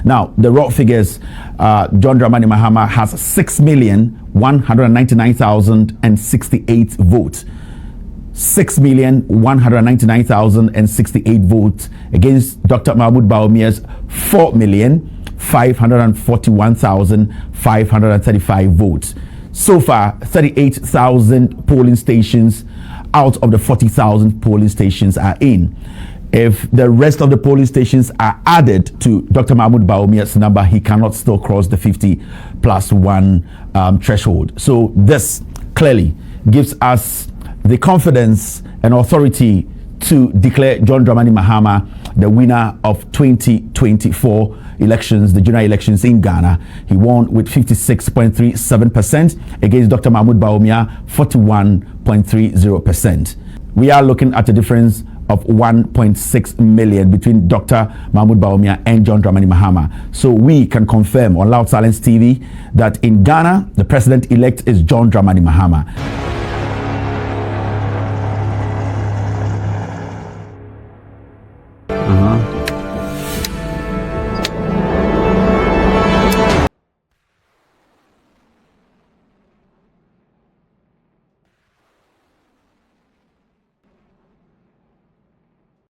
Now, the raw figures, John Dramani Mahama has 6,199,068 votes. 6,199,068 votes against Dr. Mahmoud Bawumia's 4,541,535 votes. So far, 38,000 polling stations out of the 40,000 polling stations are in. If the rest of the polling stations are added to Dr. Mahmoud Bawumia's number, he cannot still cross the 50+1 threshold. So this clearly gives us the confidence and authority to declare John Dramani Mahama the winner of 2024 elections, the general elections in Ghana. He won with 56.37% against Dr. Mahmoud Bawumia, 41.30%. We are looking at a difference of 1.6 million between Dr. Mahmoud Bawumia and John Dramani Mahama. So we can confirm on Loud Silence TV that in Ghana, the president-elect is John Dramani Mahama.